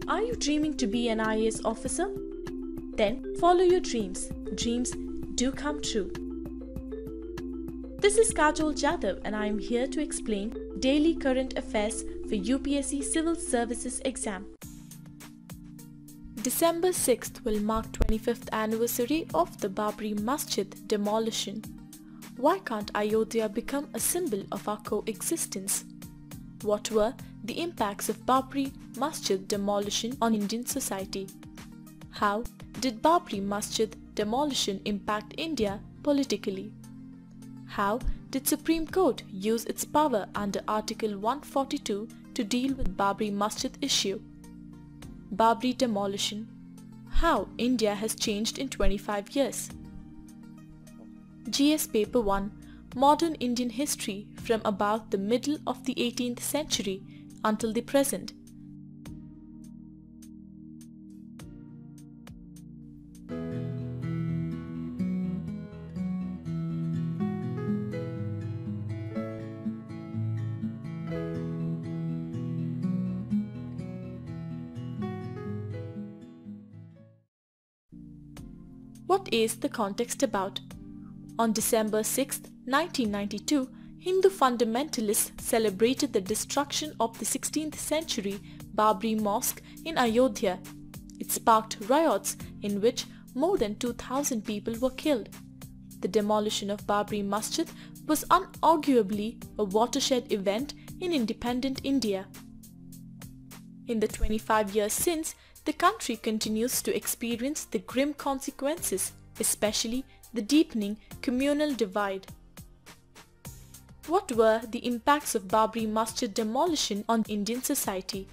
Are you dreaming to be an IAS officer? Then follow your dreams. Dreams do come true. This is Untitled Chapter and I am here to explain daily current affairs for UPSC Civil Services exam. December 6th will mark 25th anniversary of the Babri masjid demolition. Why can't Ayodhya become a symbol of our coexistence? What were the impacts of Babri masjid demolition on Indian society? How did Babri masjid demolition impact India politically? How did Supreme Court use its power under Article 142 to deal with Babri masjid issue? Babri demolition. How India has changed in 25 years. GS Paper 1, Modern Indian History from about the middle of the 18th century until the present. What is the context about? On December 6, 1992, Hindu fundamentalists celebrated the destruction of the 16th century Babri Mosque in Ayodhya. It sparked riots in which more than 2,000 people were killed. The demolition of Babri Masjid was unarguably a watershed event in independent India. In the 25 years since, the country continues to experience the grim consequences, especially the deepening communal divide. What were the impacts of Babri masjid demolition on Indian society?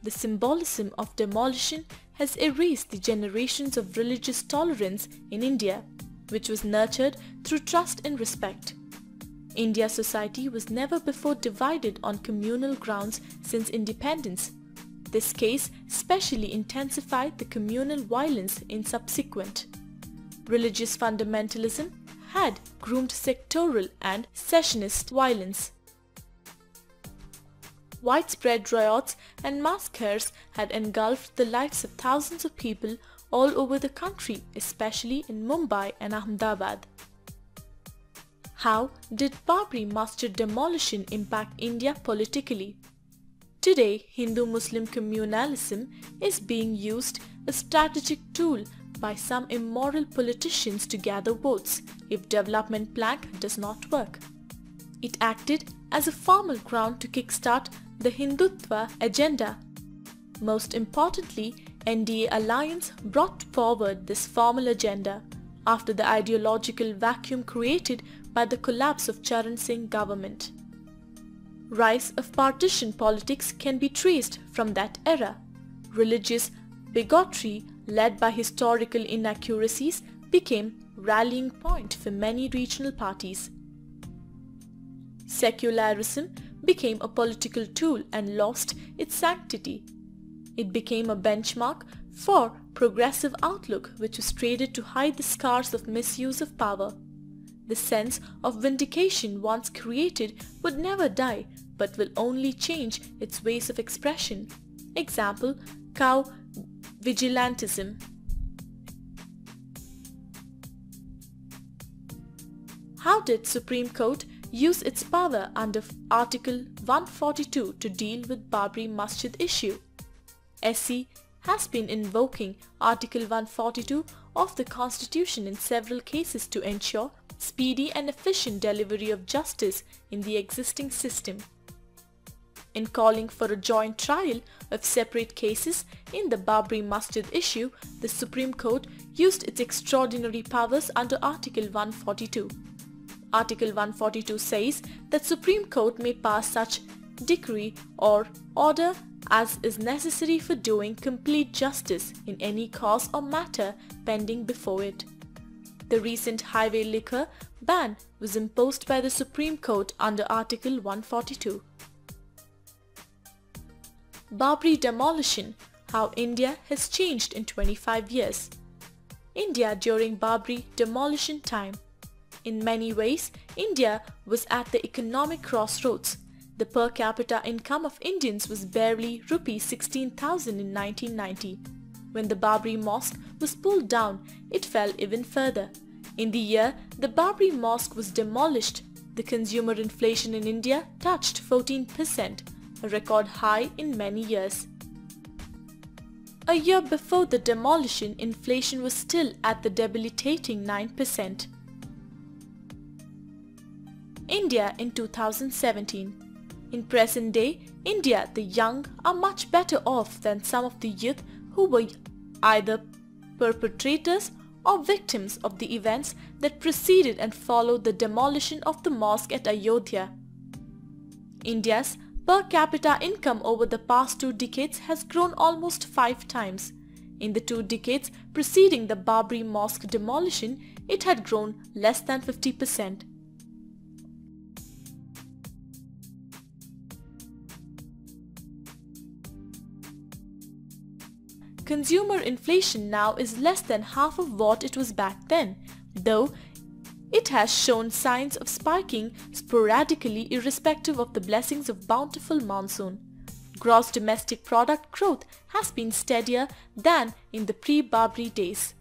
The symbolism of demolition has erased the generations of religious tolerance in India, which was nurtured through trust and respect. India's society was never before divided on communal grounds since independence. This case specially intensified the communal violence in subsequent. Religious fundamentalism had groomed sectoral and secessionist violence. Widespread riots and massacres had engulfed the lives of thousands of people all over the country, especially in Mumbai and Ahmedabad. How did Babri masjid demolition impact India politically? Today, Hindu-Muslim communalism is being used as a strategic tool by some immoral politicians to gather votes if development plan does not work. It acted as a formal ground to kickstart the Hindutva agenda. Most importantly, NDA alliance brought forward this formal agenda after the ideological vacuum created by the collapse of Charan Singh government. Rise of partition politics can be traced from that era. Religious bigotry led by historical inaccuracies became rallying point for many regional parties. Secularism became a political tool and lost its sanctity. It became a benchmark for progressive outlook which was traded to hide the scars of misuse of power. The sense of vindication once created would never die but will only change its ways of expression. Example, cow vigilantism. How did Supreme Court use its power under Article 142 to deal with Babri masjid issue? SC has been invoking Article 142 of the Constitution in several cases to ensure speedy and efficient delivery of justice in the existing system. In calling for a joint trial of separate cases in the Babri masjid issue, the Supreme Court used its extraordinary powers under Article 142. Article 142 says that Supreme Court may pass such decree or order as is necessary for doing complete justice in any cause or matter pending before it. The recent highway liquor ban was imposed by the Supreme Court under Article 142. Babri demolition, how India has changed in 25 years. India during Babri demolition time. In many ways, India was at the economic crossroads. The per capita income of Indians was barely rupees 16,000 in 1990. When the Babri Mosque was pulled down, it fell even further. In the year the Babri Mosque was demolished, the consumer inflation in India touched 14%, a record high in many years. A year before the demolition, inflation was still at the debilitating 9%. India in 2017. In present day India, the young are much better off than some of the youth who were either perpetrators or victims of the events that preceded and followed the demolition of the mosque at Ayodhya. India's per capita income over the past 2 decades has grown almost 5 times. In the 2 decades preceding the Babri Mosque demolition, it had grown less than 50%. Consumer inflation now is less than half of what it was back then, though it has shown signs of spiking sporadically irrespective of the blessings of bountiful monsoon. Gross domestic product growth has been steadier than in the pre-Babri days.